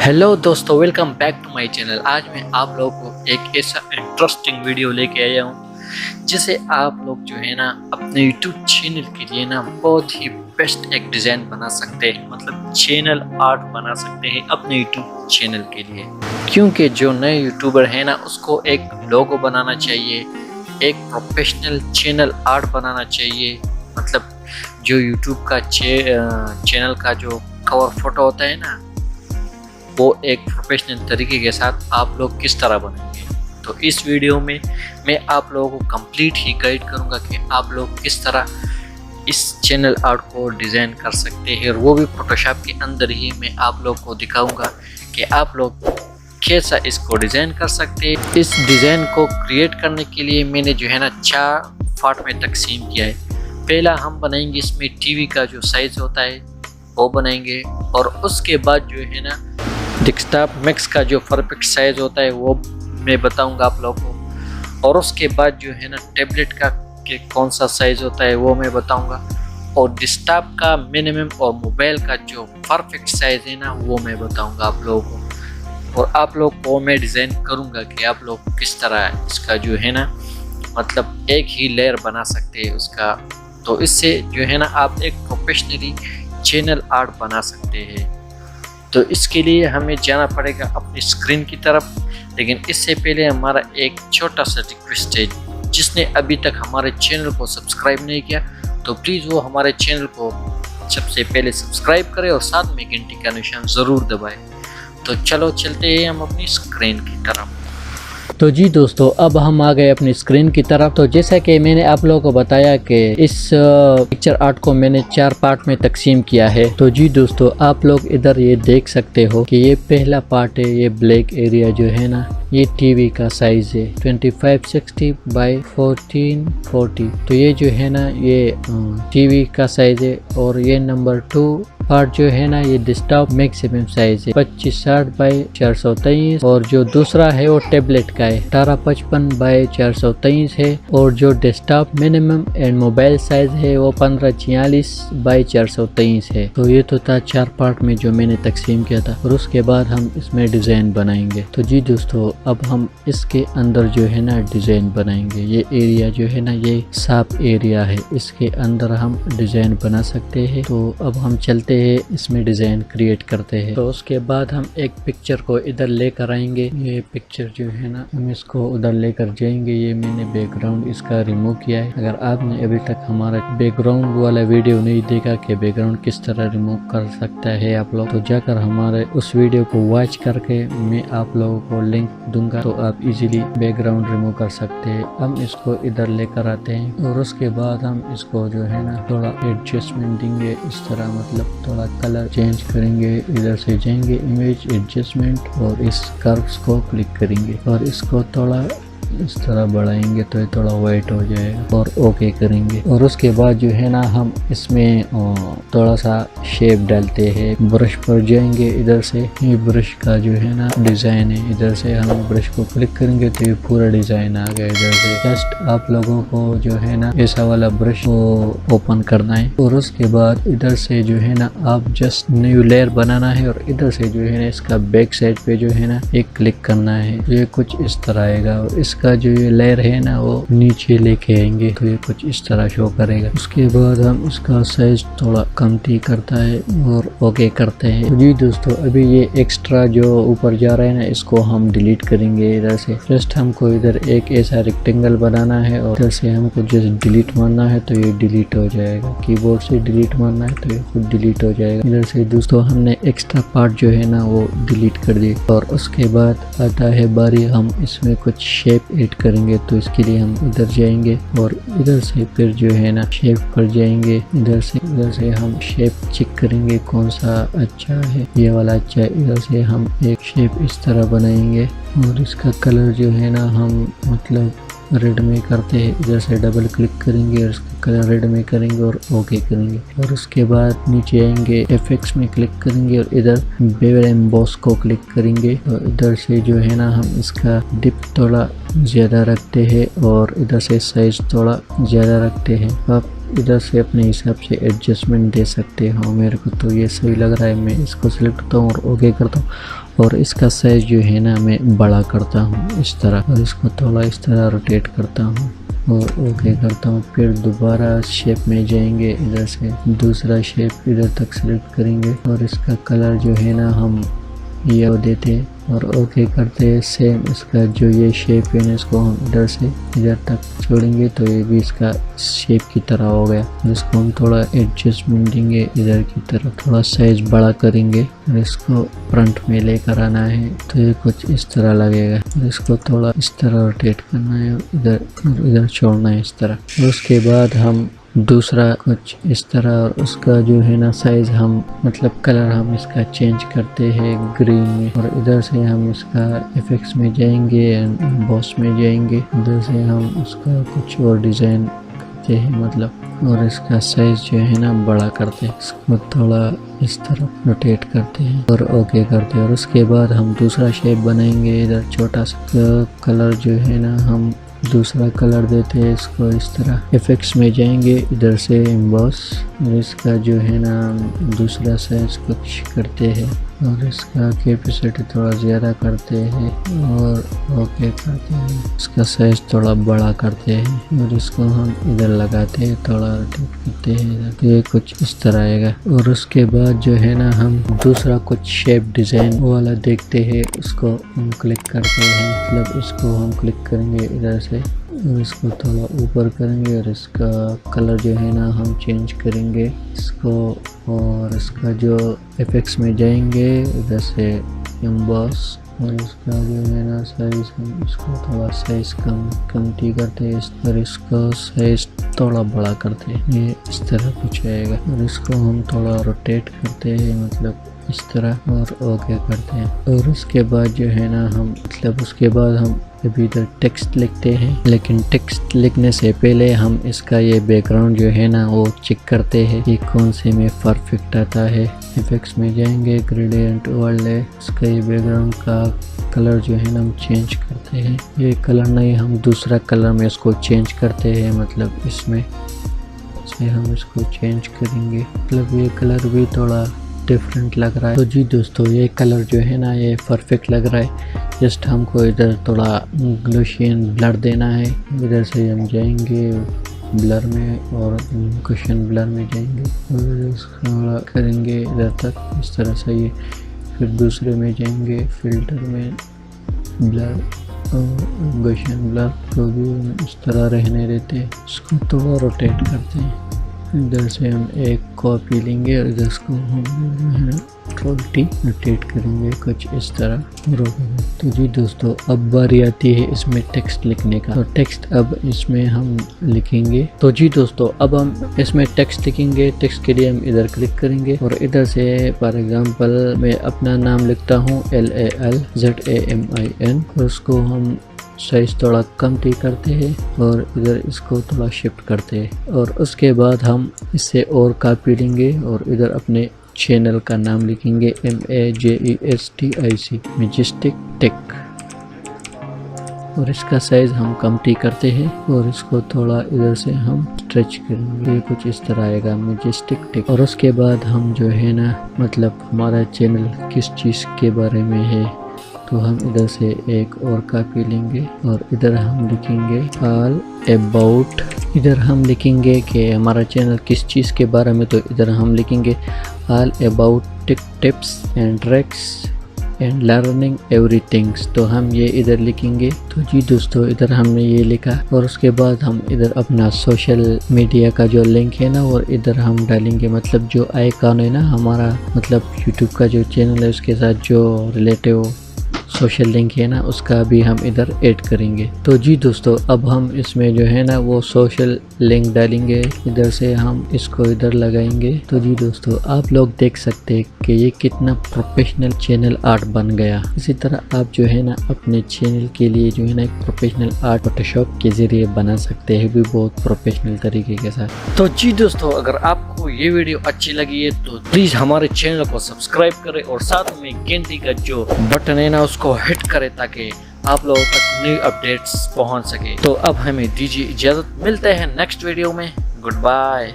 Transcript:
Hello दोस्तों, welcome back to my channel. आज मैं आप लोगों को एक ऐसा इंटरेस्टिंग वीडियो लेके आया हूँ जिसे आप लोग जो है ना अपने यूट्यूब चैनल के लिए ना बहुत ही बेस्ट एक डिज़ाइन बना सकते हैं, मतलब चैनल आर्ट बना सकते हैं अपने यूट्यूब चैनल के लिए। क्योंकि जो नए यूट्यूबर है ना उसको एक लोगो बनाना चाहिए, एक प्रोफेशनल चैनल आर्ट बनाना चाहिए। मतलब जो यूट्यूब का चैनल का जो कवर फोटो होता है ना, वो एक प्रोफेशनल तरीके के साथ आप लोग किस तरह बनाएंगे। तो इस वीडियो में मैं आप लोगों को कंप्लीट ही गाइड करूंगा कि आप लोग किस तरह इस चैनल आर्ट को डिज़ाइन कर सकते हैं, और वो भी फोटोशॉप के अंदर ही मैं आप लोग को दिखाऊंगा कि आप लोग कैसा इसको डिज़ाइन कर सकते हैं। इस डिज़ाइन को क्रिएट करने के लिए मैंने जो है ना 4 पार्ट में तकसीम किया है। पहला हम बनाएंगे इसमें टीवी का जो साइज़ होता है वो बनाएंगे, और उसके बाद जो है ना डेस्कटॉप मैक्स का जो परफेक्ट साइज़ होता है वो मैं बताऊंगा आप लोगों को, और उसके बाद जो है ना टैबलेट का कौन सा साइज़ होता है वो मैं बताऊंगा, और डेस्कटॉप का मिनिमम और मोबाइल का जो परफेक्ट साइज़ है ना वो मैं बताऊंगा आप लोगों को। और आप लोग को मैं डिज़ाइन करूंगा कि आप लोग किस तरह इसका जो है ना मतलब एक ही लेयर बना सकते हैं उसका। तो इससे जो है ना आप एक प्रोफेशनली चैनल आर्ट बना सकते हैं। तो इसके लिए हमें जाना पड़ेगा अपनी स्क्रीन की तरफ, लेकिन इससे पहले हमारा एक छोटा सा रिक्वेस्ट है। जिसने अभी तक हमारे चैनल को सब्सक्राइब नहीं किया तो प्लीज़ वो हमारे चैनल को सबसे पहले सब्सक्राइब करें और साथ में घंटी का निशान ज़रूर दबाएं। तो चलो चलते हैं हम अपनी स्क्रीन की तरफ। तो जी दोस्तों, अब हम आ गए अपनी स्क्रीन की तरफ। तो जैसा कि मैंने आप लोगों को बताया कि इस पिक्चर आर्ट को मैंने 4 पार्ट में तकसीम किया है। तो जी दोस्तों, आप लोग इधर ये देख सकते हो कि ये पहला पार्ट है। ये ब्लैक एरिया जो है ना, ये टीवी का साइज है 2560 बाई 1440। तो ये जो है ना ये टीवी का साइज है। और ये नंबर 2 पार्ट जो है ना ये डेस्कटॉप मैक्सिमम साइज है 2560 बाई 423। और जो दूसरा है वो टैबलेट का है 1855 बाई 423 है। और जो desktop minimum and mobile size है वो 1546 बाई 423 है। तो ये तो था 4 पार्ट में जो मैंने तकसीम किया था, और उसके बाद हम इसमें डिज़ाइन बनाएंगे। तो जी दोस्तों, अब हम इसके अंदर जो है ना डिज़ाइन बनाएंगे। ये एरिया जो है ना ये साफ एरिया है, इसके अंदर हम डिज़ाइन बना सकते हैं। तो अब हम चलते इसमें डिज़ाइन क्रिएट करते हैं। तो उसके बाद हम एक पिक्चर को इधर लेकर आएंगे। ये पिक्चर जो है ना हम इसको उधर लेकर जाएंगे। ये मैंने बैकग्राउंड इसका रिमूव किया है। अगर आपने अभी तक हमारा बैकग्राउंड वाला वीडियो नहीं देखा कि बैकग्राउंड किस तरह रिमूव कर सकता है आप लोग, तो जाकर हमारे उस वीडियो को वॉच करके मैं आप लोगों को लिंक दूंगा, तो आप इजीली बैकग्राउंड रिमूव कर सकते हैं। हम इसको इधर लेकर आते हैं, और उसके बाद हम इसको जो है ना थोड़ा एडजस्टमेंट देंगे इस तरह, मतलब थोड़ा कलर चेंज करेंगे। इधर से जाएंगे इमेज एडजस्टमेंट और इस कर्व्स को क्लिक करेंगे और इसको थोड़ा इस तरह बढ़ाएंगे तो ये थोड़ा वाइट हो जाएगा, और ओके करेंगे। और उसके बाद जो है ना हम इसमें थोड़ा सा शेप डालते हैं। ब्रश पर जाएंगे, इधर से ये ब्रश का जो है ना डिज़ाइन है, इधर से हम ब्रश को क्लिक करेंगे तो ये पूरा डिज़ाइन आ गया। इधर से जस्ट आप लोगों को जो है ना ऐसा वाला ब्रश को ओपन करना है, और उसके बाद इधर से जो है ना आप जस्ट न्यू लेयर बनाना है, और इधर से जो है ना इसका बैक साइड पे जो है ना एक क्लिक करना है। ये कुछ इस तरह आएगा, और इसका जो ये लेयर है ना वो नीचे लेके आएंगे तो ये कुछ इस तरह शो करेगा। उसके बाद हम इसका साइज थोड़ा कमती करता है और ओके करते हैं। तो जी दोस्तों, अभी ये एक्स्ट्रा जो ऊपर जा रहा है ना इसको हम डिलीट करेंगे। इधर से जस्ट हमको इधर एक ऐसा रेक्टेंगल बनाना है, और इधर से हमको जस्ट डिलीट मारना है तो ये डिलीट हो जाएगा। कीबोर्ड से डिलीट मारना है तो ये खुद डिलीट हो जाएगा। इधर से दोस्तों हमने एक्स्ट्रा पार्ट जो है ना वो डिलीट कर दी। और उसके बाद आता है बारी हम इसमें कुछ शेप ऐड करेंगे। तो इसके लिए हम इधर जाएंगे, और इधर से फिर जो है ना शेप पर जाएंगे। इधर से हम शेप चेक करेंगे कौन सा अच्छा है, ये वाला अच्छा है। इधर से हम एक शेप इस तरह बनाएंगे, और इसका कलर जो है ना हम मतलब रेड में करते हैं। इधर से डबल क्लिक करेंगे और इसका कलर रेड में करेंगे और ओके करेंगे। और उसके बाद नीचे आएंगे, एफेक्ट्स में क्लिक करेंगे और इधर बेवल एम्बॉस को क्लिक करेंगे। और इधर से जो है ना हम इसका डिप थोड़ा ज़्यादा रखते हैं, और इधर से साइज थोड़ा ज़्यादा रखते हैं। आप इधर से अपने हिसाब से एडजस्टमेंट दे सकते हो। मेरे को तो ये सही लग रहा है, मैं इसको सिलेक्ट करता हूँ और ओके करता हूँ। और इसका साइज जो है ना मैं बड़ा करता हूँ इस तरह, और इसको थोड़ा इस तरह रोटेट करता हूँ और ओके करता हूँ। फिर दोबारा शेप में जाएंगे, इधर से दूसरा शेप इधर तक सिलेक्ट करेंगे और इसका कलर जो है ना हम ये देते हैं और ओके करते हैं। सेम इसका जो ये शेप है ना इसको हम इधर से इधर तक छोड़ेंगे तो ये भी इसका शेप की तरह हो गया। और इसको हम थोड़ा एडजस्टमेंट देंगे, इधर की तरफ थोड़ा साइज बड़ा करेंगे और इसको फ्रंट में लेकर आना है तो ये कुछ इस तरह लगेगा। और इसको थोड़ा इस तरह रोटेट करना है और इधर छोड़ना है इस तरह। और उसके बाद हम दूसरा कुछ इस तरह, और उसका जो है ना साइज हम मतलब कलर हम इसका चेंज करते हैं ग्रीन में। और इधर से हम इसका इफेक्ट्स में जाएंगे एंड बॉस में जाएंगे, इधर से हम उसका कुछ और डिज़ाइन करते हैं मतलब। और इसका साइज जो है ना बड़ा करते हैं, इसको थोड़ा इस तरफ रोटेट करते हैं और ओके करते हैं। और उसके बाद हम दूसरा शेप बनाएंगे, इधर छोटा सा कलर जो है ना हम दूसरा कलर देते हैं इसको इस तरह। इफेक्ट्स में जाएंगे, इधर से एम्बॉस, और इसका जो है ना दूसरा साइज कुछ करते हैं और इसका कैपेसिटी थोड़ा ज़्यादा करते हैं और ओके करते हैं। इसका साइज थोड़ा बड़ा करते हैं और इसको हम इधर लगाते हैं, थोड़ा रोटेट करते हैं इधर, ये कुछ इस तरह आएगा। और उसके बाद जो है ना हम दूसरा कुछ शेप डिज़ाइन वाला देखते हैं, उसको हम क्लिक करते हैं, मतलब इसको हम क्लिक करेंगे इधर से और इसको थोड़ा ऊपर करेंगे और इसका कलर जो है ना हम चेंज करेंगे इसको। और इसका जो इफेक्ट्स में जाएंगे, इधर से एम्बॉस, और इसका जो है ना साइज हम इसको थोड़ा साइज कमती करते हैं इस पर, इसका साइज थोड़ा बड़ा करते हैं, ये इस तरह कुछ आएगा। और इसको हम थोड़ा रोटेट करते हैं मतलब इस तरह और ओके करते हैं। और उसके बाद जो है ना हम मतलब उसके बाद हम अभी इधर टेक्स्ट लिखते हैं, लेकिन टेक्स्ट लिखने से पहले हम इसका ये बैकग्राउंड जो है ना वो चेक करते हैं कि कौन से में परफेक्ट आता है। इफेक्ट्स में जाएंगे, ग्रेडियंट ओवरले, इसका ये बैकग्राउंड का कलर जो है ना हम चेंज करते हैं। ये कलर नहीं, हम दूसरा कलर में इसको चेंज करते हैं, मतलब इसमें से हम इसको चेंज करेंगे, मतलब ये कलर भी थोड़ा डिफरेंट लग रहा है। तो जी दोस्तों ये कलर जो है ना ये परफेक्ट लग रहा है। जस्ट हमको इधर थोड़ा ग्लोशियन ब्लर देना है, इधर से हम जाएंगे ब्लर में और कुशन ब्लर में जाएंगे और इसको करेंगे इधर तक इस तरह से ये। फिर दूसरे में जाएंगे, फिल्टर में ब्लर और कुशन ब्लर को भी इस तरह रहने देते हैं, इसको थोड़ा रोटेट करते हैं। इधर से हम एक कॉपी लेंगे और इधर को हम रोटेट करेंगे कुछ इस तरह रोकेंगे। तो जी दोस्तों अब बारी आती है इसमें टेक्स्ट लिखने का। तो टेक्स्ट अब इसमें हम लिखेंगे। तो जी दोस्तों अब हम इसमें टेक्स्ट लिखेंगे। टेक्स्ट के लिए हम इधर क्लिक करेंगे और इधर से फॉर एग्जांपल मैं अपना नाम लिखता हूँ LALZAMIN, और उसको हम साइज थोड़ा कम करते हैं और इधर इसको थोड़ा शिफ्ट करते हैं। और उसके बाद हम इससे और कॉपी लेंगे और इधर अपने चैनल का नाम लिखेंगे MAJESTIC मैजेस्टिक टेक, और इसका साइज हम कम करते हैं और इसको थोड़ा इधर से हम स्ट्रेच करेंगे, कुछ इस तरह आएगा मैजेस्टिक टेक। और उसके बाद हम जो है ना मतलब हमारा चैनल किस चीज़ के बारे में है तो हम इधर से एक और कॉपी लेंगे और इधर हम लिखेंगे ऑल अबाउट। इधर हम लिखेंगे कि हमारा चैनल किस चीज़ के बारे में, तो इधर हम लिखेंगे all about tech tips and tricks and learning everything's. तो हम ये इधर लिखेंगे। तो जी दोस्तों इधर हमने ये लिखा और उसके बाद हम इधर अपना सोशल मीडिया का जो लिंक है ना और इधर हम डालेंगे, मतलब जो आइकॉन है ना हमारा मतलब यूट्यूब का जो चैनल है उसके साथ जो रिलेटिव सोशल लिंक है ना उसका भी हम इधर ऐड करेंगे। तो जी दोस्तों अब हम इसमें जो है ना वो सोशल लिंक डालेंगे, इधर से हम इसको इधर लगाएंगे। तो जी दोस्तों आप लोग देख सकते हैं कि ये कितना प्रोफेशनल चैनल आर्ट बन गया। इसी तरह आप जो है ना अपने चैनल के लिए जो है ना एक प्रोफेशनल आर्ट फोटोशॉप के जरिए बना सकते हैं भी बहुत प्रोफेशनल तरीके के साथ। तो जी दोस्तों अगर आपको ये वीडियो अच्छी लगी है तो प्लीज हमारे चैनल को सब्सक्राइब करें और साथ में घंटी का जो बटन है ना उसको हिट करें ताकि आप लोगों तक न्यू अपडेट्स पहुंच सके। तो अब हमें दीजिए इजाजत, मिलते हैं नेक्स्ट वीडियो में। Good bye.